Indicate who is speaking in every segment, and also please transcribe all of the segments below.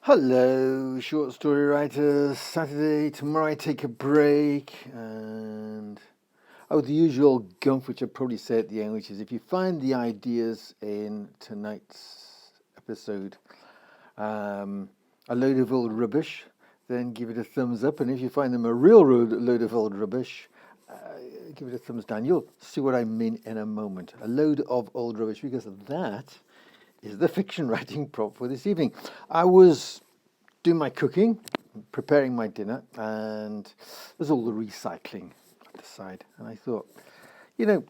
Speaker 1: Hello, short story writers. Saturday, tomorrow I take a break, and the usual gump, which I probably say at the end, which is if you find the ideas in tonight's episode a load of old rubbish, then give it a thumbs up, and if you find them a real load of old rubbish, give it a thumbs down. You'll see what I mean in a moment. A load of old rubbish, because that is the fiction writing prop for this evening. I was doing my cooking, preparing my dinner, and there's all the recycling at the side. And I thought, you know,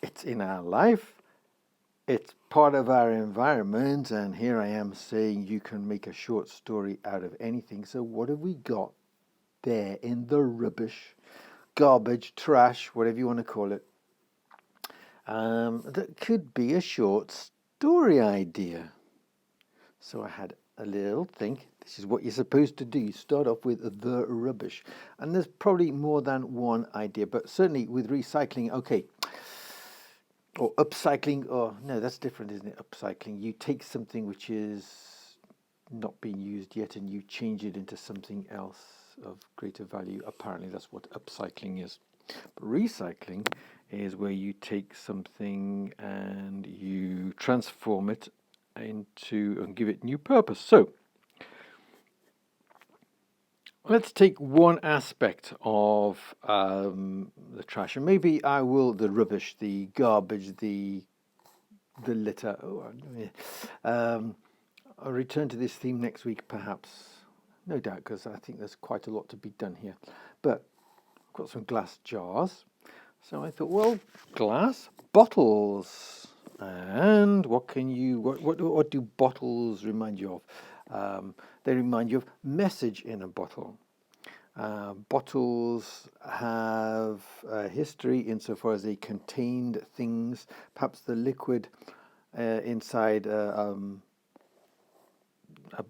Speaker 1: it's in our life, it's part of our environment, and here I am saying you can make a short story out of anything. So what have we got there in the rubbish, garbage, trash, whatever you want to call it, that could be a short story idea? So I had a little think. This is what you're supposed to do. You start off with the rubbish. And there's probably more than one idea, but certainly with recycling, okay, or upcycling, or no, that's different, isn't it? Upcycling. You take something which is not being used yet and you change it into something else of greater value. Apparently, that's what upcycling is. But recycling is where you take something and you transform it into and give it new purpose. So let's take one aspect of the trash, and maybe the rubbish, the garbage, the litter. I'll return to this theme next week, perhaps. No doubt, because I think there's quite a lot to be done here. But I've got some glass jars. So I thought, well, glass bottles. And what do bottles remind you of? They remind you of message in a bottle. Bottles have a history insofar as they contained things. Perhaps the liquid inside a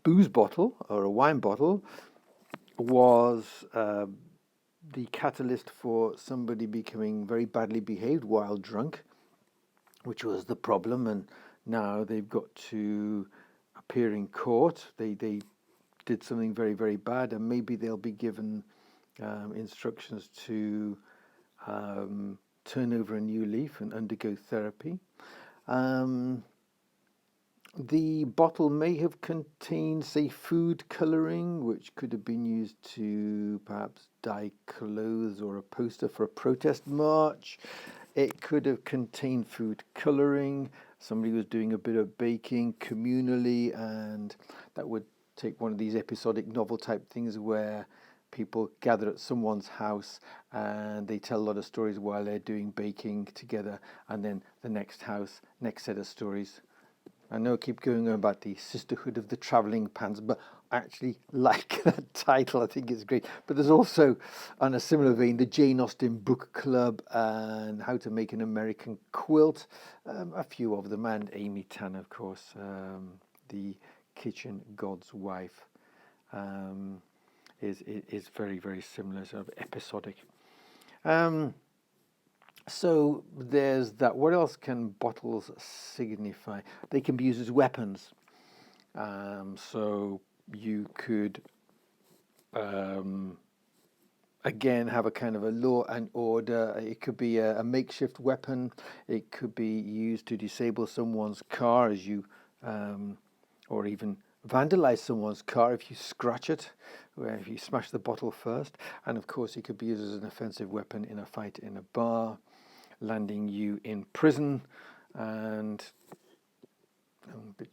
Speaker 1: booze bottle or a wine bottle was the catalyst for somebody becoming very badly behaved while drunk, which was the problem, and now they've got to appear in court. They did something very, very bad, and maybe they'll be given instructions to turn over a new leaf and undergo therapy. The bottle may have contained, say, food colouring, which could have been used to perhaps dye clothes or a poster for a protest march. It could have contained food colouring. Somebody was doing a bit of baking communally, and that would take one of these episodic novel type things where people gather at someone's house and they tell a lot of stories while they're doing baking together, and then the next set of stories. I know I keep going on about the Sisterhood of the Travelling Pants, but I actually like that title. I think it's great. But there's also, on a similar vein, the Jane Austen Book Club and How to Make an American Quilt, a few of them, and Amy Tan, of course, the Kitchen God's Wife, is very, very similar, sort of episodic. So there's that. What else can bottles signify? They can be used as weapons. So you could, again, have a kind of a law and order. It could be a makeshift weapon. It could be used to disable someone's car as you, or even vandalize someone's car if you scratch it, where if you smash the bottle first. And of course, it could be used as an offensive weapon in a fight in a bar, landing you in prison, and a bit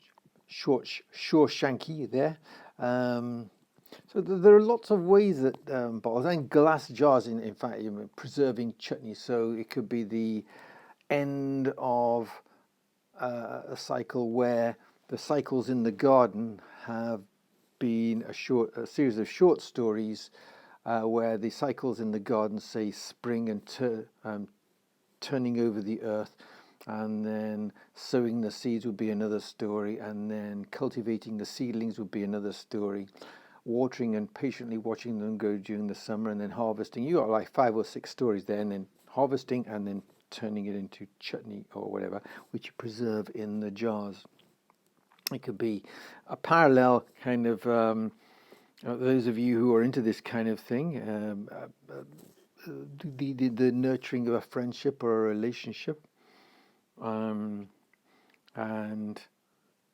Speaker 1: Shawshanky there. So there are lots of ways that bottles and glass jars, in fact, preserving chutney. So it could be the end of a cycle where the cycles in the garden have been a series of short stories where the cycles in the garden, say spring and turning over the earth, and then sowing the seeds would be another story, and then cultivating the seedlings would be another story, watering and patiently watching them grow during the summer, and then harvesting. You got like 5 or 6 stories there, and then harvesting, and then turning it into chutney or whatever, which you preserve in the jars. It could be a parallel kind of, those of you who are into this kind of thing, the nurturing of a friendship or a relationship. Um, and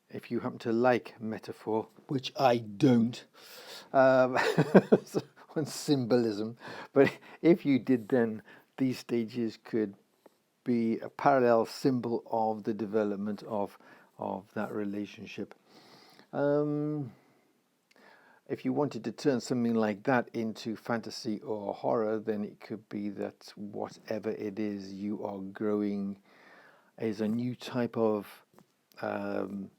Speaker 1: if you happen to like metaphor, which I don't, um, on symbolism, but if you did, then these stages could be a parallel symbol of the development of that relationship. Um, if you wanted to turn something like that into fantasy or horror, then it could be that whatever it is you are growing is a new type of, um,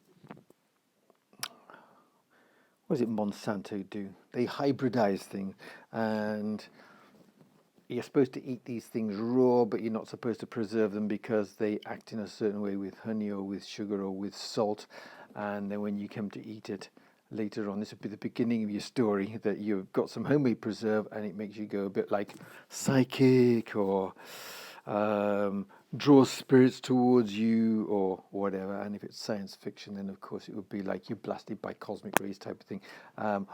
Speaker 1: what does it Monsanto do? They hybridize things, and you're supposed to eat these things raw, but you're not supposed to preserve them because they act in a certain way with honey or with sugar or with salt. And then when you come to eat it later on, this will be the beginning of your story, that you've got some homemade preserve and it makes you go a bit like psychic, or um, draws spirits towards you or whatever. And if it's science fiction, then of course it would be like you're blasted by cosmic rays type of thing.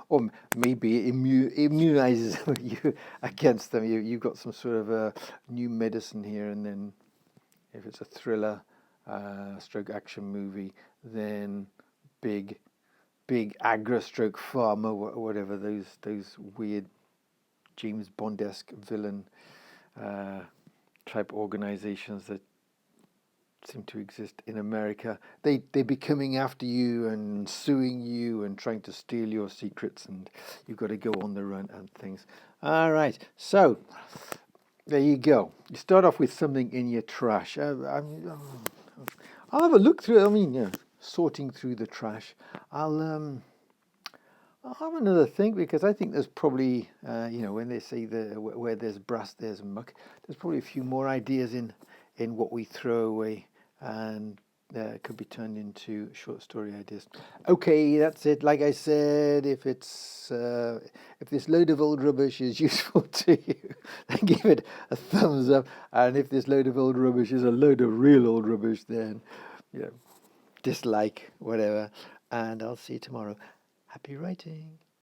Speaker 1: Or maybe it immunizes you against them. You've got some sort of a new medicine here. And then if it's a thriller, stroke action movie, then big agra stroke pharma, whatever, those weird James Bond-esque villain uh, type organizations that seem to exist in America. They'd be coming after you and suing you and trying to steal your secrets, and you've got to go on the run and things. All right, so there you go. You start off with something in your trash. I'll have a look through. I mean, yeah, sorting through the trash. I'll have another think, because I think there's probably, when they say where there's brass, there's muck. There's probably a few more ideas in what we throw away, and it could be turned into short story ideas. Okay, that's it. Like I said, if this load of old rubbish is useful to you, then give it a thumbs up. And if this load of old rubbish is a load of real old rubbish, then dislike, whatever. And I'll see you tomorrow. Happy writing.